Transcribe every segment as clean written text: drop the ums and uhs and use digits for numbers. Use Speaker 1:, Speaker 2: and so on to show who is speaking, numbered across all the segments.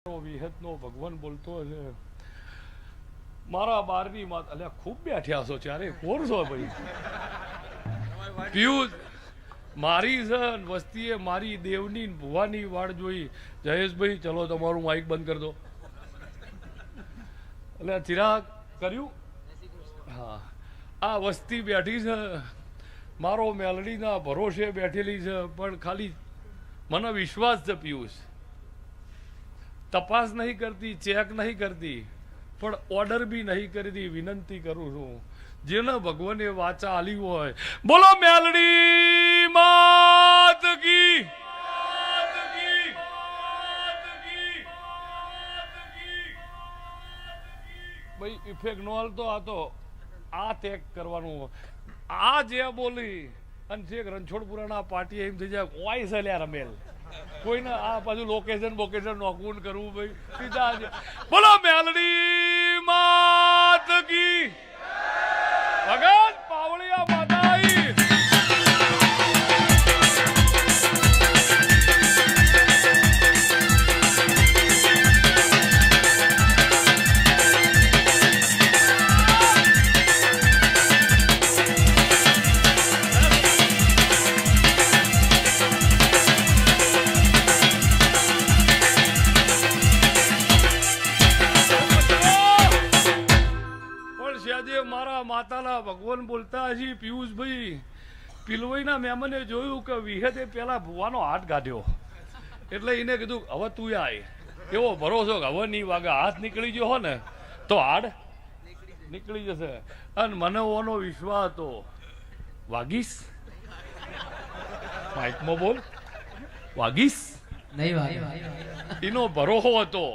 Speaker 1: વિહતનો ભગવાન બોલતો હશે મારા 12મી માત અલ્યા ખૂબ બેઠ્યા છો ચારે કોણ છો ભાઈ પિયુષ મારી છે વસ્તીએ મારી દેવની ભુવાની વાડ જોઈ જયેશભાઈ ચલો તમારું માઇક બંધ કરી દો એટલે ચિરાગ કર્યું હા આ વસ્તી બેઠી છે મારો મેલડીના ભરોસે બેઠેલી છે પણ ખાલી મને વિશ્વાસ છે પિયુષ તપાસ નહીં કરતી ચેક નહીં કરતી પણ ઓર્ડર બી નહીં કરતી વિનંતી કરું છું જેને ભગવાને વાચા આલી હોય બોલો મેલડી માત કી ભાઈ ઇફેક્ટ નો હાલતો આ તો આ ટેક કરવાનું આ જે બોલી અને જે રણછોડપુરાના પાર્ટી એમ થઈ જાય ઓય છે લ્યા રમેલ કોઈને આ પાછું લોકેશન નોકવું કરવું ભાઈ સીધા બોલો મેલડી માત કી ભગત પાવળિયા માતા આઈ મારા માતાના ભગવાન બોલતા હજી પિયુષભાઈ પિલવાઈના મહેમાને જોયું કે વિહતે પેલા ભુવાનો હાથ કાઢ્યો એટલે એને કીધું હવે તું આય એવો ભરોસો કે હવે નહીં વાગે હાથ નીકળી ગયો હો ને તો હાડ નીકળી જશે અને મને ઓનો વિશ્વાસ હતો વાગીશ માઇકમાં બોલ વાગીશ નહીં એનો ભરોસો હતો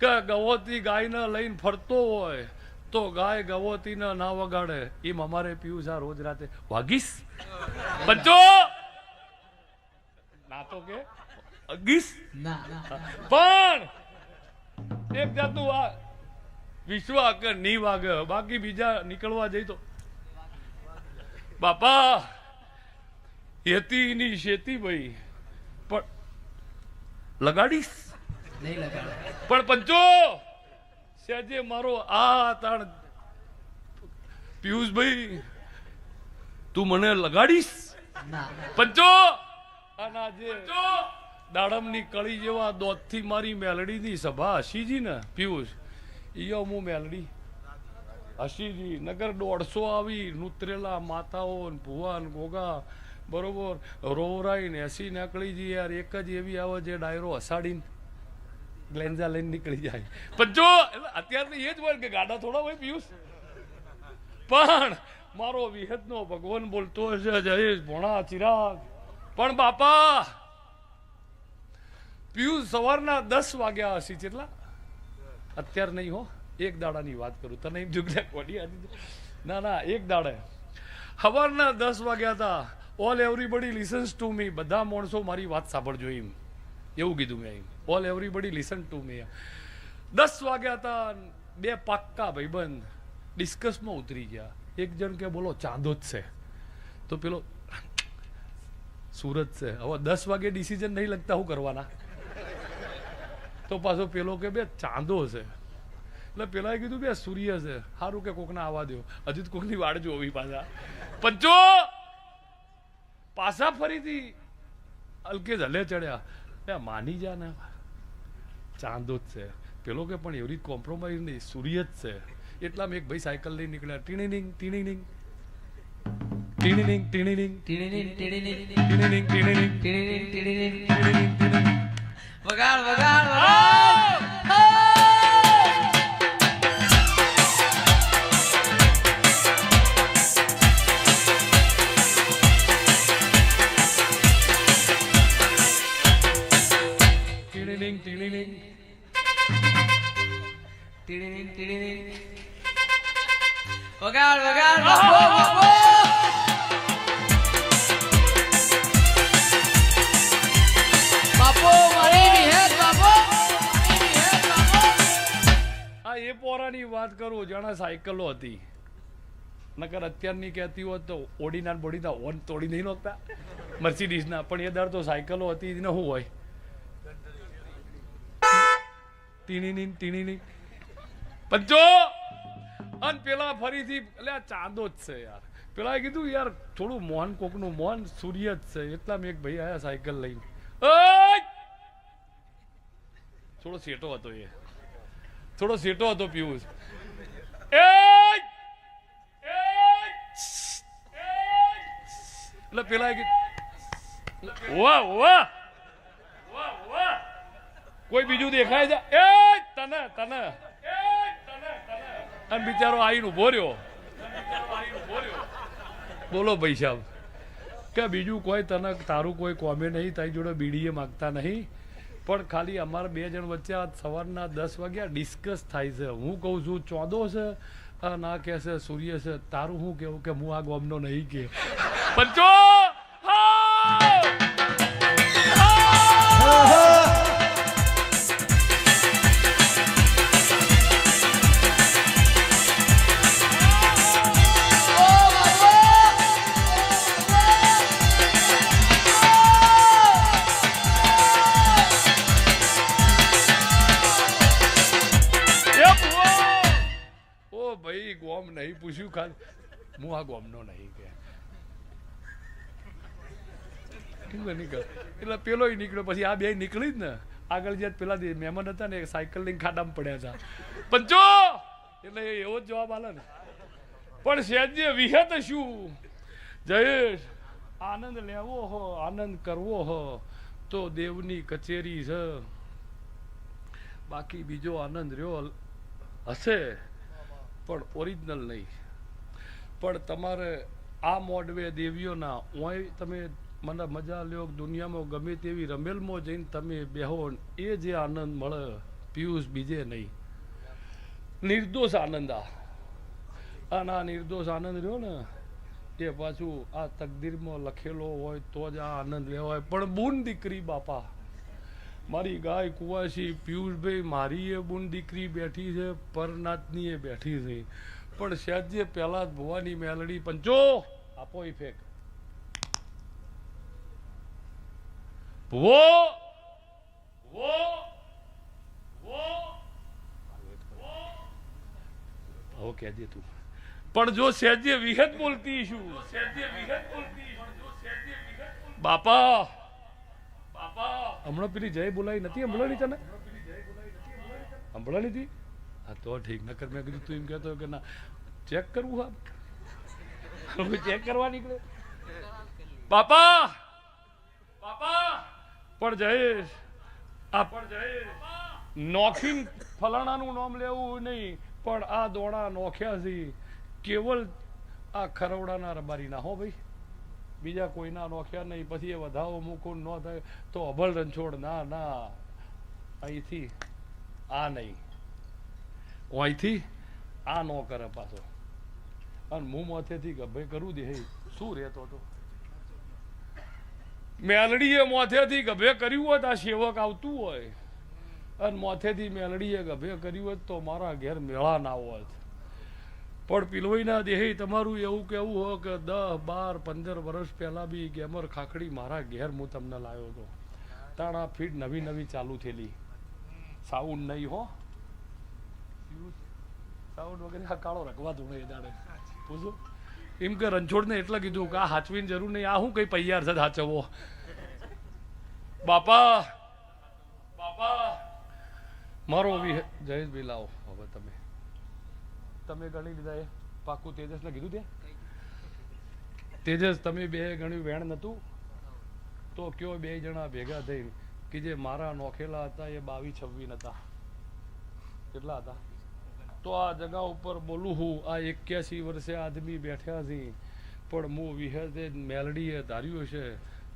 Speaker 1: કે ગવોતી ગાયને લઈને ફરતો હોય તો ગાય ગવોતીને ના વગાડે એમ અમારે પિયુષ આ રોજ રાતે વાગીશ બચ્ચો ના તો કે અગીશ પણ એક જાતનું આ વિશ્વાસ કે નહીં વાગે બાકી બીજા નીકળવા જઈ તો બાપા હેતી ની શેતી ભાઈ પણ લગાડીશ નહીં લગાડે પણ પંચો સેજે મારો આ તાણ પિયુષભાઈ તું મને લગાડીશ પંચો આના જે દાડમની કળી જેવા દોધથી મારી મેલડીની સભા હસીજી ને પિયુષ ઈયો હું મેલડી હસીજી નગર 150 આવી નૂતરેલા માતાઓ ભુવા ગોગા બરોબર રોવરાઈ ને હસી નીકળીજી યાર એક જ એવી આવે જે ડાયરો હસાડીને ગ્લેન્ઝા લઈને નીકળી જાય પણ જો અત્યારે એ જ હોય કે ગાડા થોડા હોય પિયુષ પણ મારો વિહતનો ભગવાન બોલતો હશે જયેશ ભોણા ચિરાગ પણ બાપા પિયુષ સવારના 10 વાગ્યા હશે કેટલા અત્યારે નહીં હો એક દાડાની વાત કરું તને એમ જુગલ્યા કોડી ના ના એક દાડે સવારના 10 વાગ્યા હતા all everybody listens to me બધા માણસો મારી વાત સાંભળજો એમ એવું કીધું મેં એમ all everybody listen to me 10 વાગ્યા હતા બે પાક્કા ભાઈબંધ ડિસ્કસમાં ઉતરી ગયા એક જણ કે બોલો ચાંદો જ છે તો પેલો સુરત છે હવે 10 વાગે ડિસિઝન નહીં લગતા શું કરવાના તો પાછો પેલો કે બે ચાંદો છે એટલે પેલાએ કીધું બે સૂર્ય છે સારું કે કોકને આવવા દો હજુ કોકની વાડ જોવી પાછા પંચો પાછા ફરીથી અલકે હલે ચડ્યા માની જા ને ચાંદો જ છે પેલો કે પણ એવી કોમ્પ્રોમાઇઝ નહીં સૂર્ય જ છે એટલામાં એક ભાઈ સાયકલ લઈને નીકળ્યા ટીણીનિંગ ટીણીનિંગ ટીણીનિંગ ટીણીનિંગ ટીણીનિંગ ટીણીનિંગ ટીણીનિંગ ટીણીનિંગ ટીણીનિંગ ટીણીનિંગ ટીણીનિંગ વગાડ વગાડ વગાડ વગાડ બાપો મારી વિહેત બાપો આ એ પોરાની વાત કરું જાણે સાયકલો હતી નકર અત્યારની કહેતી હોત તો ઓડીના બોડીના ઓન તોડી નહીં નોખતા મર્સિડીઝના પણ એ દર તો સાયકલો હતી ને શું હોય ટીણી પંચો અને પેલા ફરીથી એટલે આ ચાંદો જ છે યાર. પેલા કીધું યાર થોડું મોહન કોકનું મોહન સૂર્ય જ છે. એટલા મેં એક ભાઈ આયા સાયકલ લઈને, થોડો સેટો હતો એ, થોડો સેટો હતો પિયુષ. એટલે પેલા વાહ વાહ કોઈ બીજું દેખાય છે તને તને અને બિચારો આવીને ઉભો રહ્યો. બોલો ભાઈ સાહેબ કે બીજું કોઈ તને તારું કોઈ કોમે નહીં, તારી જોડે બીડીએ માગતા નહીં, પણ ખાલી અમારા બે જણ વચ્ચે આ સવારના 10 વાગ્યા ડિસ્કસ થાય છે. હું કહું છું ચોદો છે ના કે છે સૂર્ય છે, તારું શું કેવું કે હું આ ગોમનો નહીં કે પંચો ગોમ નહીં પૂછ્યું ખાલી હું આ ગોમનો નહીં કે એટલે પેલો નીકળ્યો. પછી આ બે નીકળી જ ને આગળ જ્યાં પેલા મહેમાન હતા ને સાયકલ લઈને ખાડામાં પડ્યા હતા પંચો એટલે એવો જ જવાબ આલે ને. પણ સહેજે વિહત શું જયેશ, આનંદ લેવો હો આનંદ કરવો હો તો દેવની કચેરી છે, બાકી બીજો આનંદ રહ્યો હશે પણ ઓરિજિનલ નહીં. પણ તમારે આ મોડવે દેવીઓના ઓય તમે મને મજા લ્યો, દુનિયામાં ગમે તેવી રમેલમાં જઈને તમે બેહો, એ જે આનંદ મળે પિયુષ બીજે નહીં. નિર્દોષ આનંદ અને આ નિર્દોષ આનંદ રહ્યો ને એ પાછું આ તકદીરમાં લખેલો હોય તો જ આ આનંદ લેવાય. પણ બૂન દીકરી બાપા મારી ગાય કુવાસી પિયુષભાઈ, મારી એ બૂન દીકરી બેઠી છે, પરનાથની એ બેઠી છે, પણ સહેજે પહેલા ભવાની મેલડી પંચો આપો ઇફેક્ટ વો વો વો વો કહેજે તું. પણ જો સહેજે વિહત બોલતી શું, સહેજે વિહત બોલતી બાપા હમણાં પેલી જય બોલાવી નથી હમણાં તને હમણાં નથી? હા તો ઠીક. નકર મેં કીધું તું એમ કહેતો કે ના ચેક કરવું, હા ચેક કરવા નીકળે બાપા બાપા. પણ જયેશ આ પણ જયેશ નોખીન ફલાણાનું નામ લેવું નહીં, પણ આ દોણા નોખ્યા છે કેવલ આ ખરવડાના રબારીના હો ભાઈ, બીજા કોઈના નોખ્યા નહીં. પછી એ વધાવો મૂકું ન થાય તો અભળ રણછોડ ના ના અહીંથી આ નહીં, અહીંથી આ ન કરે પાછો. અને હું મોથેથી ગભે કરું દે શું રહેતો હતો મેલડીએ મોથેથી ગભે કર્યું હોત આ સેવક આવતું હોય અને મોથેથી મેલડીએ ગભે કર્યું હોત તો મારા ઘેર મેળા ના હોત. પણ પિલવાઈના દેહે તમારું એવું કેવું હોય કે 10, 12, 15 વર્ષ પહેલા બી ગેમર ખાખડી મારા ઘેર હું તમને લાવ્યો હતો. તાણા ફીડ નવી ચાલુ થયેલી, સાઉન્ડ નહીં હો, સાઉન્ડ વગેરે આ કાળો રખવા ધૂણે એ દાડે પૂછું એમ કે રણછોડને એટલે કીધું કે આ હાચવીની જરૂર નહીં, આ શું કઈ પૈયાર છે હાચવો બાપા બાપા મારો જયેશભાઈ લાવો હવે તમે ગણી લીધા એ પાકું. તેજસને કીધું તે તેજસ તમે બે ગણ્યું વેણ નતું તો કયો બે જણા ભેગા થઈને કે જે મારા નોખેલા હતા એ 22-26 હતા, કેટલા હતા? તો આ જગા ઉપર બોલું હું આ 81 વર્ષે આદમી બેઠ્યા છે, પણ હું વિહતે મેલડીએ ધાર્યું છે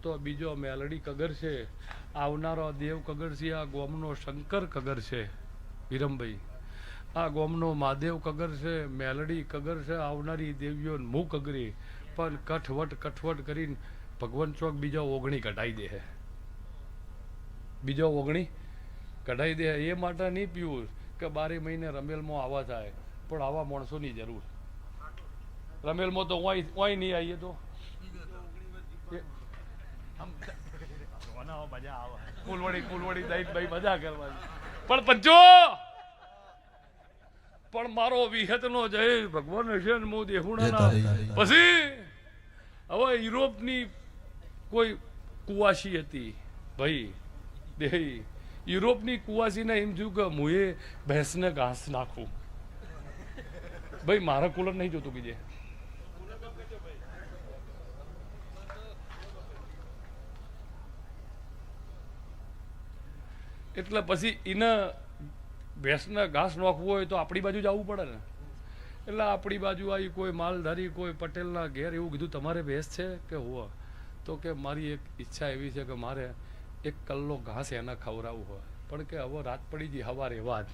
Speaker 1: તો બીજો મેલડી કગર છે, આવનારો દેવ કગર છે, આ ગોમનો શંકર કગર છે વિરમભાઈ, આ ગોમનો મહાદેવ કગર છે, મેલડી કગર છે, આવનારી દેવીઓ મું કગરી. પણ કઠવટ કરીને ભગવાન ચોક બીજો ઓગણી કઢાઈ દે, બીજો ઓગણી કઢાઈ દે. એ માટે નહીં પીવું કે 12 મહિને રમેલમાં આવા થાય, પણ આવા માણસોની જરૂર. રમેલમાં તો ઓય નહીં આવીએ તો ફૂલવડી દઈ ભાઈ મજા કરવાની. પણ પંચો પણ મારો વિહત નો જય ભગવાન હશે ને હું દેહુણા પછી હવે યુરોપની કોઈ કુવાસી હતી ભાઈ દેહી યુરોપની કુવાસીને એમ થયું કે હું એ ભેંસને ઘાસ નાખું ભાઈ મારા કુલર નહીં જોતું કીજે એટલે પછી એને ભેંસને ઘાસ નાખવું હોય તો આપણી બાજુ જવું પડે ને એટલે આપણી બાજુ આવી કોઈ માલધારી કોઈ પટેલના ઘેર એવું કીધું તમારે ભેંસ છે કે હોવા તો કે મારી એક ઈચ્છા એવી છે કે મારે 1 કલ્લો ઘાસ એને ખવડાવવું હોય પણ કે હવે રાત પડી ગઈ સવારે વાત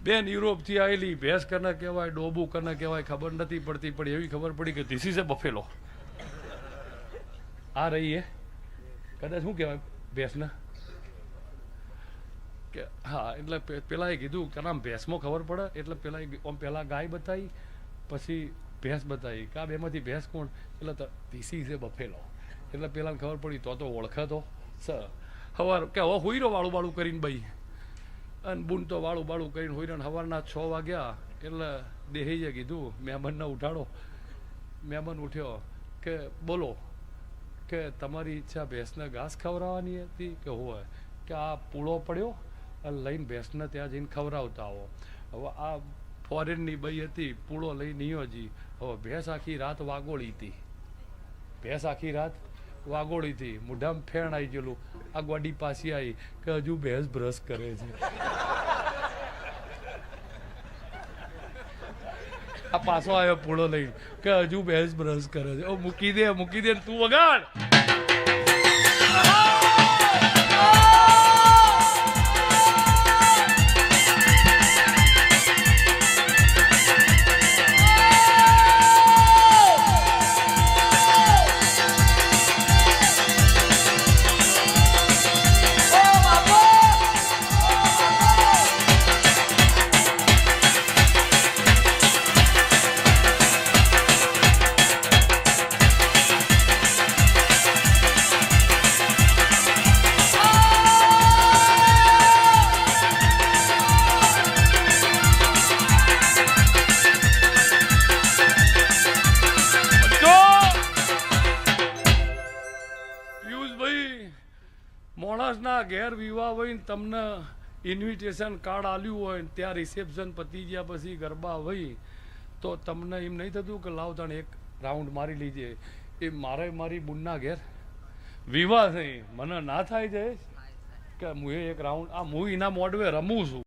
Speaker 1: બેન યુરોપથી આવેલી ભેંસ કને કહેવાય ડોબું કને કહેવાય ખબર નથી પડતી પણ એવી ખબર પડી કે ધીસ ઇઝ એ બફેલો આ રહી એ કદાચ શું કહેવાય ભેંસને કે હા એટલે પેલા એ કીધું કે નામ ભેંસમાં ખબર પડે એટલે પેલા ગાય બતાવી પછી ભેંસ બતાવી કે આ બેમાંથી ભેંસ કોણ એટલે ધીસ ઇઝ એ બફેલો એટલે પેલાને ખબર પડી તો ઓળખે તો સવાર કે હવે હોઈરો વાળું વાળું કરીને ભાઈ અને બૂન તો વાળું વાળું કરીને હોઈરો સવારના 6 વાગ્યા એટલે દેહીએ કીધું મહેમાનને ઉઠાડો મહેમાન ઉઠ્યો કે બોલો કે તમારી ઈચ્છા ભેંસને ઘાસ ખવડાવવાની હતી કે હોય કે આ પૂળો પડ્યો અને લઈને ભેંસને ત્યાં જઈને ખવડાવતા આવો હવે આ ફોરેનની બઈ હતી પૂળો લઈને નિયોજી હવે ભેંસ આખી રાત વાગોળી હતી ભેંસ આખી રાત વાગોળી હતી મોઢામાં ફેણ આવી ગયેલું આ ગોડી પાછી આવી કે હજુ ભેંસ બ્રશ કરે છે આ પાછો આવ્યો પૂળો લઈને કે હજુ ભેંસ બ્રશ કરે છે ઓ મૂકી દે તું વગાડ માણસના ઘેર વિવાહ હોય ને તમને ઇન્વિટેશન કાર્ડ આલ્યું હોય ને ત્યાં રિસેપ્શન પતી ગયા પછી ગરબા હોય તો તમને એમ નહીં થતું કે લાવ તને એક રાઉન્ડ મારી લીજે એ મારી બુનના ઘેર વિવાહ થઈ મને ના થાય છે કે હું એક રાઉન્ડ આ હું એના મોડવે રમું છું